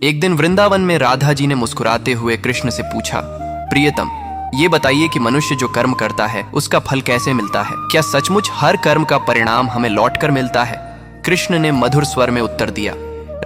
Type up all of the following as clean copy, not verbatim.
एक दिन वृंदावन में राधा जी ने मुस्कुराते हुए कृष्ण से पूछा, प्रियतम, ये बताइए कि मनुष्य जो कर्म करता है उसका फल कैसे मिलता है? क्या सचमुच हर कर्म का परिणाम हमें लौट कर मिलता है? कृष्ण ने मधुर स्वर में उत्तर दिया,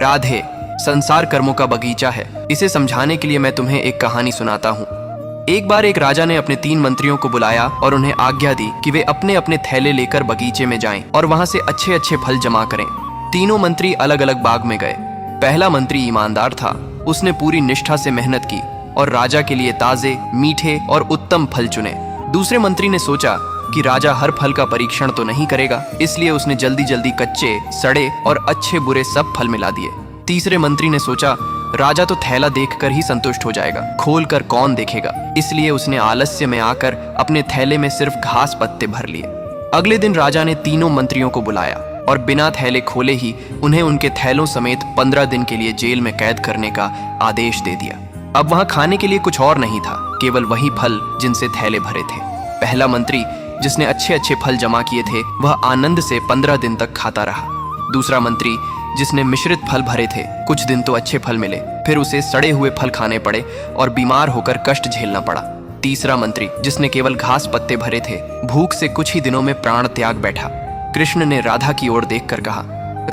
राधे, संसार कर्मों का बगीचा है। इसे समझाने के लिए मैं तुम्हें एक कहानी सुनाता हूँ। एक बार एक राजा ने अपने 3 मंत्रियों को बुलाया और उन्हें आज्ञा दी कि वे अपने अपने थैले लेकर बगीचे में जाएं और वहां से अच्छे अच्छे फल जमा करें। तीनों मंत्री अलग अलग बाग में गए। पहला मंत्री ईमानदार था। उसने पूरी निष्ठा से मेहनत की और राजा के लिए ताजे, मीठे और उत्तम फल चुने। दूसरे मंत्री ने सोचा कि राजा हर फल का परीक्षण तो नहीं करेगा, इसलिए उसने जल्दी जल्दी कच्चे, सड़े और अच्छे बुरे सब फल मिला दिए। तीसरे मंत्री ने सोचा राजा तो थैला देखकर ही संतुष्ट हो जाएगा, खोल कर कौन देखेगा, इसलिए उसने आलस्य में आकर अपने थैले में सिर्फ घास पत्ते भर लिए। अगले दिन राजा ने तीनों मंत्रियों को बुलाया और बिना थैले खोले ही उन्हें उनके थैलों समेत 15 दिन के लिए जेल में कैद करने का आदेश दे दिया। अब वहां खाने के लिए कुछ और नहीं था, केवल वही फल जिनसे थैले भरे थे। पहला मंत्री, जिसने अच्छे अच्छे फल जमा किए थे, वह आनंद से 15 दिन तक खाता रहा। दूसरा मंत्री, जिसने मिश्रित फल भरे थे, कुछ दिन तो अच्छे फल मिले, फिर उसे सड़े हुए फल खाने पड़े और बीमार होकर कष्ट झेलना पड़ा। तीसरा मंत्री, जिसने केवल घास पत्ते भरे थे, भूख से कुछ ही दिनों में प्राण त्याग बैठा। कृष्ण ने राधा की ओर देखकर कहा,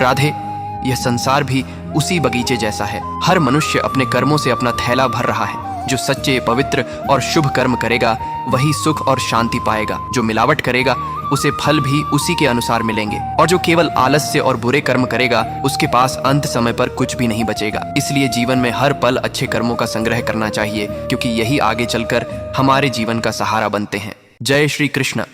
राधे, यह संसार भी उसी बगीचे जैसा है। हर मनुष्य अपने कर्मों से अपना थैला भर रहा है। जो सच्चे, पवित्र और शुभ कर्म करेगा वही सुख और शांति पाएगा। जो मिलावट करेगा उसे फल भी उसी के अनुसार मिलेंगे, और जो केवल आलस्य और बुरे कर्म करेगा उसके पास अंत समय पर कुछ भी नहीं बचेगा। इसलिए जीवन में हर पल अच्छे कर्मों का संग्रह करना चाहिए, क्योंकि यही आगे चलकर हमारे जीवन का सहारा बनते हैं। जय श्री कृष्ण।